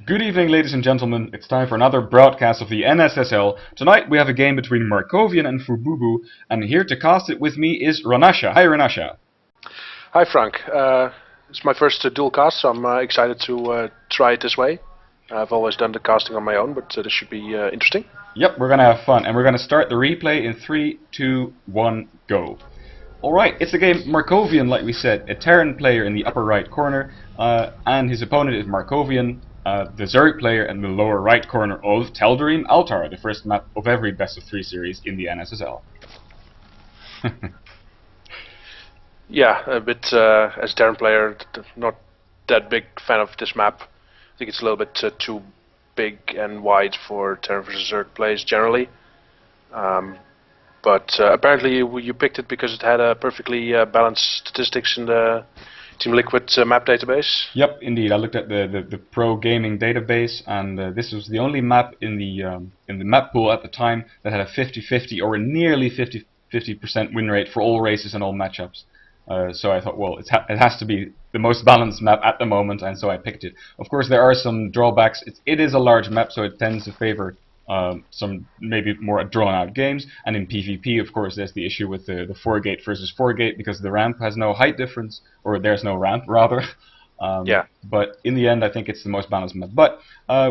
Good evening, ladies and gentlemen. It's time for another broadcast of the NSSL. Tonight we have a game between Markovian and Fububu, and here to cast it with me is Rannasha. Hi, Rannasha. Hi Frank, it's my first dual cast, so I'm excited to try it this way. I've always done the casting on my own, but this should be interesting. Yep, we're gonna have fun, and we're gonna start the replay in 3, 2, 1, go. Alright, it's a game Markovian, like we said, a Terran player in the upper right corner, and his opponent is Markovian, the Zerg player in the lower right corner of Tel'Darim Altar, the first map of every best of 3 series in the NSSL. Yeah, a bit as a Terran player, not that big fan of this map. I think it's a little bit too big and wide for Terran versus Zerg plays generally. But apparently you picked it because it had a perfectly balanced statistics in the Team Liquid map database. Yep, indeed. I looked at the pro gaming database, and this was the only map in the map pool at the time that had a 50-50 or a nearly 50% win rate for all races and all matchups. So I thought, well, it has to be the most balanced map at the moment, and so I picked it. Of course, there are some drawbacks. It is a large map, so it tends to favor some maybe more drawn-out games. And in PvP, of course, there's the issue with the 4-gate versus 4-gate because the ramp has no height difference, or there's no ramp, rather. Yeah. But in the end, I think it's the most balanced map. But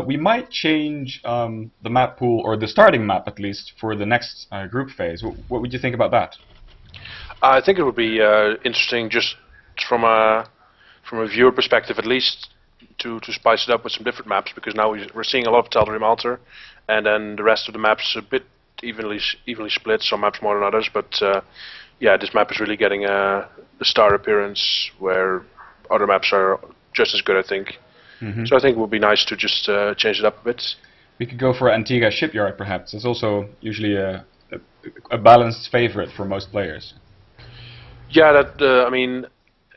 we might change the map pool, or the starting map at least, for the next group phase. What would you think about that? I think it would be interesting just from a viewer perspective, at least, to spice it up with some different maps, because now we're seeing a lot of Tel'Darim Altar, and then the rest of the maps a bit evenly split. Some maps more than others, but yeah, this map is really getting a star appearance where other maps are just as good, I think. So I think it would be nice to just change it up a bit. We could go for Antigua Shipyard, perhaps. It's also usually a balanced favorite for most players. Yeah, that I mean,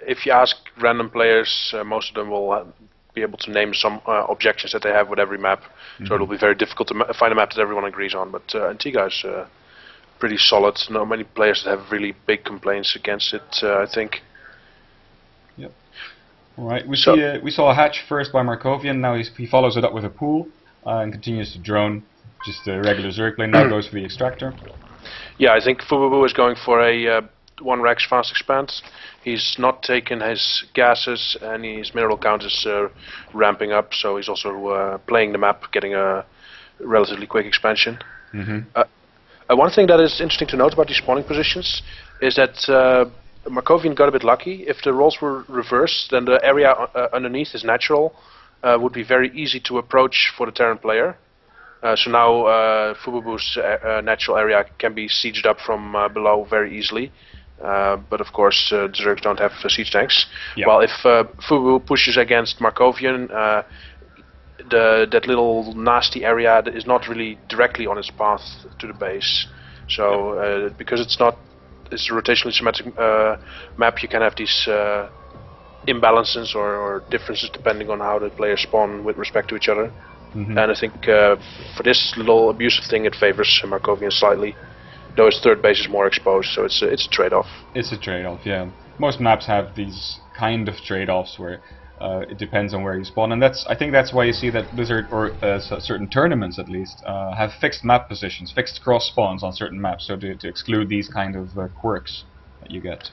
if you ask random players, most of them will be able to name some objections that they have with every map. So it'll be very difficult to find a map that everyone agrees on. But Antigua is pretty solid. Not many players that have really big complaints against it, I think. Yep. All right. We saw a hatch first by Markovian. Now he follows it up with a pool and continues to drone. Just a regular Zerg play. Now goes for the extractor. Yeah, I think Fububu is going for a 1 Rex fast expand. He's not taken his gases, and his mineral count is ramping up, so he's also playing the map, getting a relatively quick expansion. One thing that is interesting to note about these spawning positions is that Markovian got a bit lucky. If the roles were reversed, then the area underneath his natural would be very easy to approach for the Terran player. So now Fububu's natural area can be sieged up from below very easily. But of course, the Zergs don't have siege tanks. Yep. While if Fububu pushes against Markovian, that little nasty area is not really directly on its path to the base. So because it's a rotationally symmetric map, you can have these imbalances or differences depending on how the players spawn with respect to each other. And I think for this little abusive thing, it favors Markovian slightly. Though his third base is more exposed, so it's a trade-off. It's a trade-off, yeah. Most maps have these kind of trade-offs where it depends on where you spawn, and I think that's why you see that Blizzard, or certain tournaments at least, have fixed map positions, fixed cross spawns on certain maps, so to exclude these kind of quirks that you get.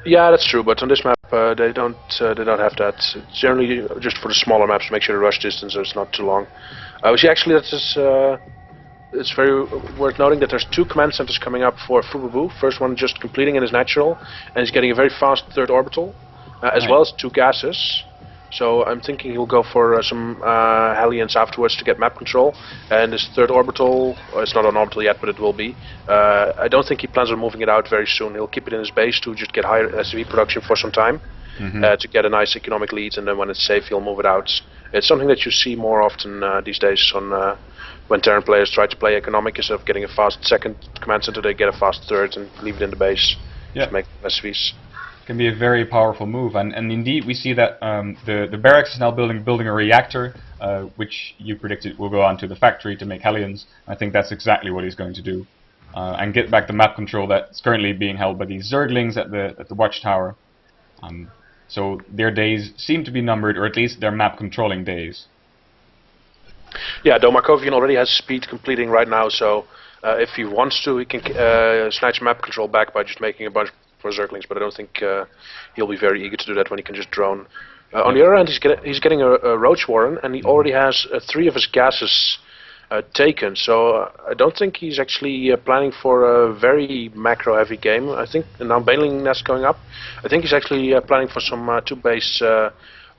Yeah, that's true, but on this map they don't have that. It's generally just for the smaller maps to make sure the rush distance is not too long. We see actually that is. It's very worth noting that there's 2 command centers coming up for Fububu. First one just completing in his natural, and he's getting a very fast 3rd orbital, as well as 2 gases. So I'm thinking he'll go for some Hellions afterwards to get map control. And his 3rd orbital, it's not on orbital yet, but it will be. I don't think he plans on moving it out very soon. He'll keep it in his base to just get higher SV production for some time, to get a nice economic lead, and then when it's safe, he'll move it out. It's something that you see more often these days on when Terran players try to play economic. Instead of getting a fast 2nd command center, they get a fast 3rd and leave it in the base to make SVs. Can be a very powerful move, and indeed we see that the barracks is now building a reactor, which you predicted will go on to the factory to make Hellions. I think that's exactly what he's going to do, and get back the map control that's currently being held by these Zerglings at the watchtower. So their days seem to be numbered, or at least their map controlling days. Yeah, though Markovian already has speed completing right now, so if he wants to, he can snatch map control back by just making a bunch more Zerglings, but I don't think he'll be very eager to do that when he can just drone. On the other hand, he's getting a Roach Warren, and he already has 3 of his gases taken, so I don't think he's actually planning for a very macro-heavy game. I think now Baneling Nest going up, I think he's actually planning for some 2-base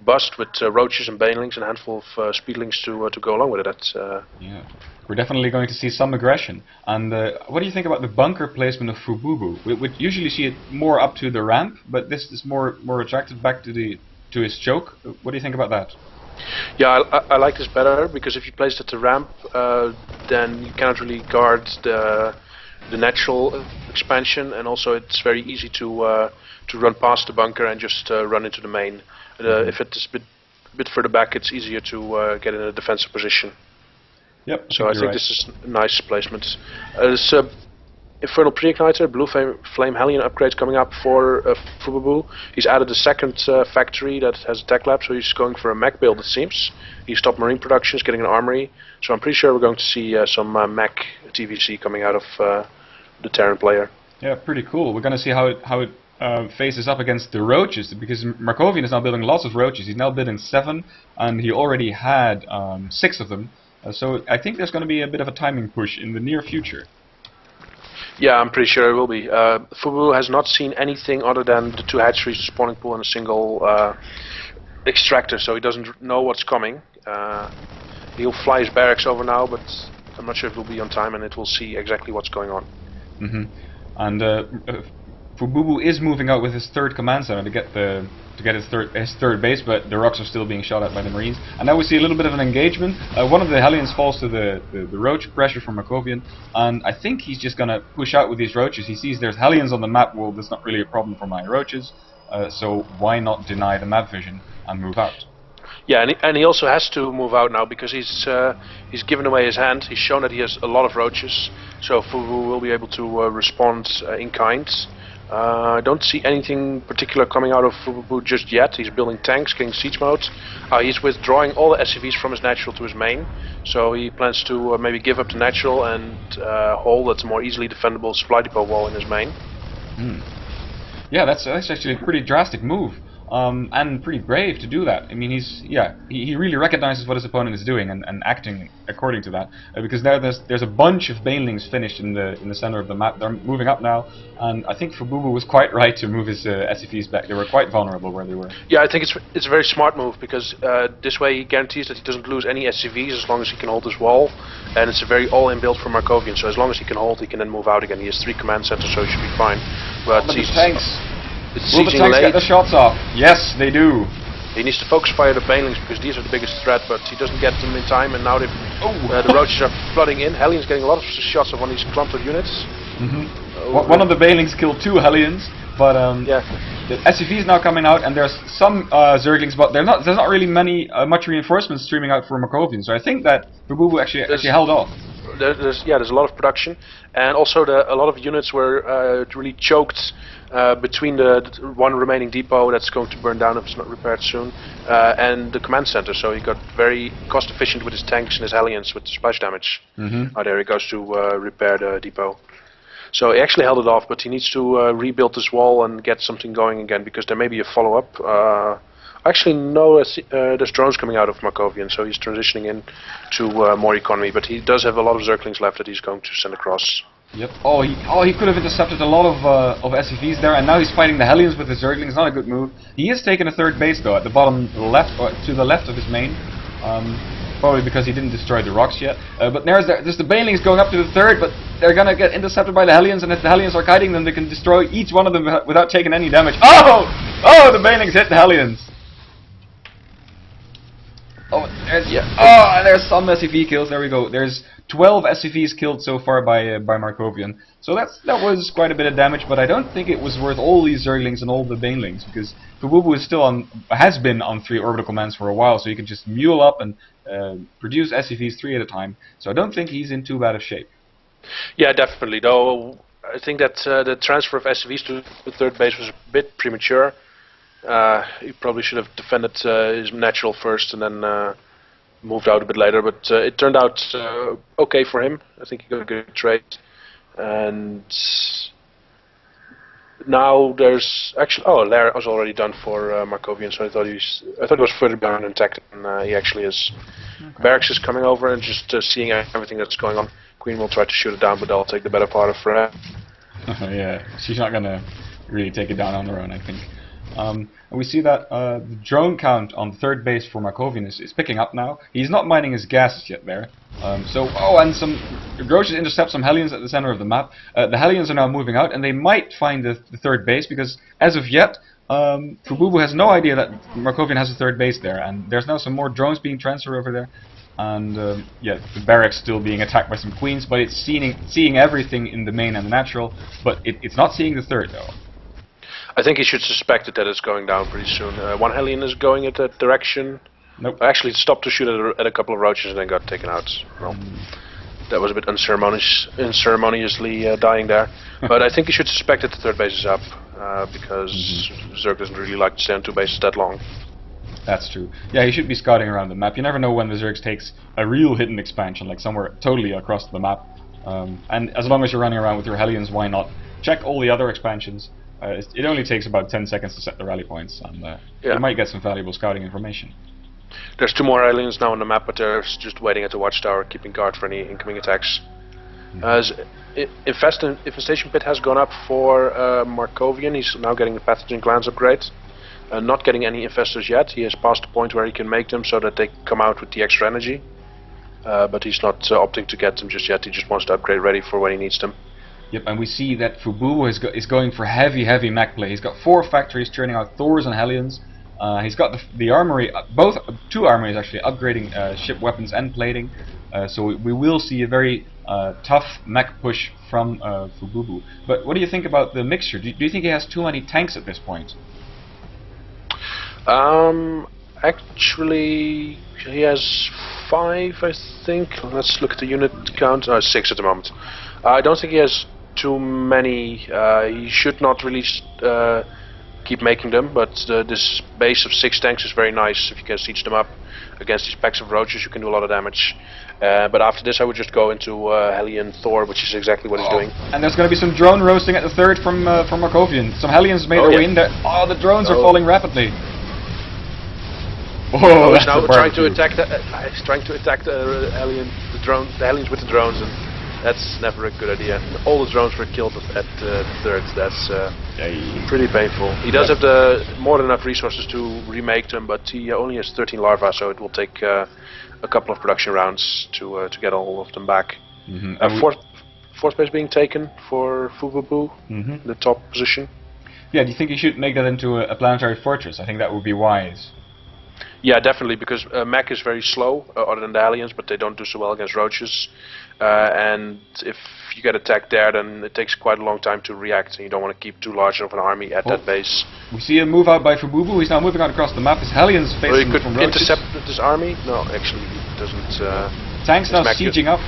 bust with roaches and banelings and a handful of speedlings to go along with it. Yeah, we're definitely going to see some aggression. And what do you think about the bunker placement of Fububu? We would usually see it more up to the ramp, but this is more attracted back to his choke. What do you think about that? Yeah, I like this better, because if you place it at the ramp, then you cannot really guard the natural expansion, and also it's very easy to run past the bunker and just run into the main. If it is a bit further back, it's easier to get in a defensive position. Yep. So I think this is a nice placement. This Infernal Pre-Igniter, Blue Flame Hellion upgrade coming up for Fububu. He's added a second factory that has a tech lab, so he's going for a mech build, it seems. He stopped marine production, he's getting an armory, so I'm pretty sure we're going to see some mech TVC coming out of the Terran player. Yeah, pretty cool. We're going to see how it faces up against the roaches, because Markovian is now building lots of roaches. He's now building 7, and he already had 6 of them. So I think there's going to be a bit of a timing push in the near future. Yeah, I'm pretty sure it will be. Fububu has not seen anything other than the 2 hatcheries, a spawning pool, and a single extractor, so he doesn't know what's coming. He'll fly his barracks over now, but I'm not sure if it will be on time, and it will see exactly what's going on. And Fububu is moving out with his 3rd command center to get his third base, but the rocks are still being shot at by the Marines. And now we see a little bit of an engagement. One of the Hellions falls to the Roach, pressure from Markovian, and I think he's just going to push out with these Roaches. He sees there's Hellions on the map. Well, that's not really a problem for my Roaches, so why not deny the map vision and move out? Yeah, and he also has to move out now, because he's given away his hand. He's shown that he has a lot of Roaches, so Fububu will be able to respond in kind. I don't see anything particular coming out of Fububu just yet. He's building tanks, getting siege mode. He's withdrawing all the SCVs from his natural to his main, so he plans to maybe give up the natural and hold that more easily defendable supply depot wall in his main. Yeah, that's actually a pretty drastic move. And pretty brave to do that. I mean, he really recognizes what his opponent is doing and acting according to that. Because there's a bunch of banelings finished in the center of the map. They're moving up now, and I think Fububu was quite right to move his SCVs back. They were quite vulnerable where they were. Yeah, I think it's a very smart move, because this way he guarantees that he doesn't lose any SCVs as long as he can hold his wall, and it's a very all-in build for Markovian. So as long as he can hold, he can then move out again. He has 3 command centers, so he should be fine. But the tanks. Will the tanks get the shots off? Yes, they do. He needs to focus fire the banelings, because these are the biggest threat, but he doesn't get them in time, and now the roaches are flooding in. Hellion's getting a lot of shots of one of these clumps of units. One of the banelings killed 2 Hellions, but the SCV is now coming out, and there's some Zerglings, but there's not really much reinforcements streaming out for Markovian, so I think that Fububu actually held off. There's a lot of production, and also a lot of units were really choked between the 1 remaining depot that's going to burn down if it's not repaired soon, and the command center. So he got very cost efficient with his tanks and his Hellions with the splash damage. There he goes to repair the depot. So he actually held it off, but he needs to rebuild this wall and get something going again, because there may be a follow-up. Actually, no, there's drones coming out of Markovian, so he's transitioning in to more economy, but he does have a lot of Zerglings left that he's going to send across. Yep. He could have intercepted a lot of SCVs there, and now he's fighting the Hellions with the Zerglings. Not a good move. He is taking a 3rd base though, at the bottom left, or to the left of his main. Probably because he didn't destroy the rocks yet. But there's the banelings going up to the 3rd, but they're gonna get intercepted by the Hellions, and if the Hellions are kiting them, they can destroy each one of them without taking any damage. Oh! The banelings hit the Hellions. There's some SCV kills. There we go. There's 12 SCVs killed so far by Markovian. So that was quite a bit of damage, but I don't think it was worth all these Zerglings and all the banelings, because Fububu has been on 3 orbital commands for a while, so he can just mule up and produce SCVs 3 at a time. So I don't think he's in too bad of shape. Yeah, definitely. Though I think that the transfer of SCVs to the 3rd base was a bit premature. He probably should have defended his natural first and then moved out a bit later, but it turned out okay for him. I think he got a good trade. And now there's actually Lair was already done for Markovian, so I thought he was further behind in tech than he actually is. Okay. Barracks is coming over and just seeing everything that's going on. Queen will try to shoot it down, but they'll take the better part of her. Yeah, she's not gonna really take it down on her own, I think. And we see that the drone count on third base for Markovian is picking up now. He's not mining his gases yet there. And some Roaches intercept some Hellions at the center of the map. The Hellions are now moving out, and they might find the third base, because as of yet, Fububu has no idea that Markovian has a third base there, and there's now some more drones being transferred over there. And yeah, the barracks still being attacked by some queens, but it's seeing everything in the main and the natural, but it's not seeing the third though. I think he should suspect it that it's going down pretty soon. One Hellion is going in that direction. Nope. Actually, it stopped to shoot at a couple of Roaches and then got taken out. Well, that was a bit unceremoniously dying there. But I think he should suspect that the third base is up, because Zerg doesn't really like to stay on two bases that long. That's true. Yeah, he should be scouting around the map. You never know when the Zerg takes a real hidden expansion, like somewhere totally across the map. And as long as you're running around with your Hellions, why not check all the other expansions? It only takes about 10 seconds to set the rally points, and you might get some valuable scouting information. There's 2 more Hellions now on the map, but they're just waiting at the watchtower, keeping guard for any incoming attacks. Infestation Pit has gone up for Markovian. He's now getting the Pathogen Glands upgrade. Not getting any infestors yet. He has passed the point where he can make them so that they come out with the extra energy. But he's not opting to get them just yet. He just wants to upgrade ready for when he needs them. Yep, and we see that Fububu is going for heavy mech play. He's got 4 factories churning out Thors and Hellions. He's got the armory, 2 armories actually, upgrading ship weapons and plating. So we will see a very tough mech push from Fububu. But what do you think about the mixture? Do you think he has too many tanks at this point? Actually, he has 5, I think. Let's look at the unit count. 6 at the moment. I don't think he has too many. He should not really keep making them, but this base of 6 tanks is very nice. If you can siege them up against these packs of Roaches, you can do a lot of damage. But after this, I would just go into Hellion Thor, which is exactly what he's doing. And there's going to be some drone roasting at the third from Markovian. Some Hellions made their way in there. Oh, the drones are falling rapidly. Oh, he's now trying to attack the Hellions with the drones, and that's never a good idea. All the drones were killed at the third. That's pretty painful. He does have more than enough resources to remake them, but he only has 13 larvae, so it will take a couple of production rounds to get all of them back. Fourth base being taken for Fububu, the top position. Yeah, do you think he should make that into a planetary fortress? I think that would be wise. Yeah, definitely, because mech is very slow, other than the Hellions, but they don't do so well against Roaches. And if you get attacked there, then it takes quite a long time to react, and you don't want to keep too large of an army at that base. We see a move out by Fububu. He's now moving out across the map. His Hellions facing he could from Roaches. intercept this army? No, actually, he doesn't. Tanks now sieging up.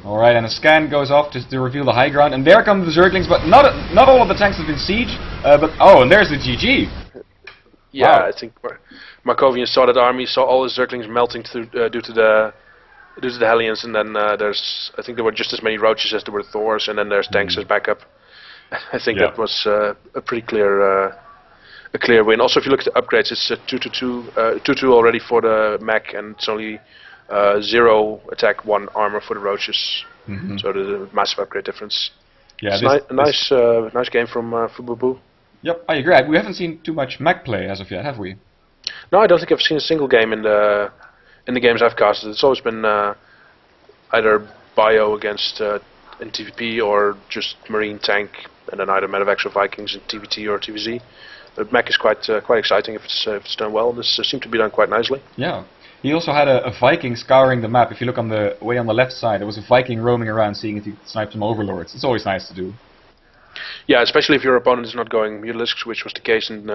Alright, and a scan goes off to reveal the high ground, and there come the Zerglings, but not all of the tanks have been sieged. And there's the GG. Yeah, wow. I think Markovian saw that army, saw all his Zerglings melting through due to the Hellions, and then I think there were just as many Roaches as there were Thors, and then there's tanks as backup. I think that was a pretty clear win. Also, if you look at the upgrades, it's 2-2 already for the mech, and it's only 0 attack, 1 armor for the Roaches. So there's a massive upgrade difference. Yeah, it's a nice game from Fububu. Yep, I agree. We haven't seen too much mech play as of yet, have we? No, I don't think I've seen a single game in the games I've casted. It's always been either bio against in TVP or just marine tank, and then either medevacs or Vikings in TVT or TVZ. But mech is quite exciting if it's done well. This seemed to be done quite nicely. Yeah. He also had a Viking scouring the map. If you look on the way on the left side, there was a Viking roaming around seeing if he could snipe some overlords. It's always nice to do. Yeah, especially if your opponent is not going Mutalisks, which was the case in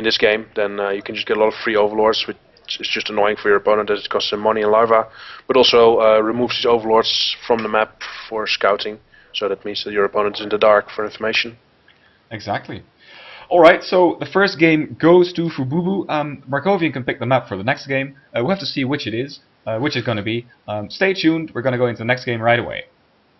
this game, then you can just get a lot of free overlords, which is just annoying for your opponent as it costs him money and larva, but also removes these overlords from the map for scouting, so that means that your opponent is in the dark for information. Exactly. Alright, so the first game goes to Fububu. Markovian can pick the map for the next game. We'll have to see which it is, which it's going to be. Stay tuned, we're going to go into the next game right away.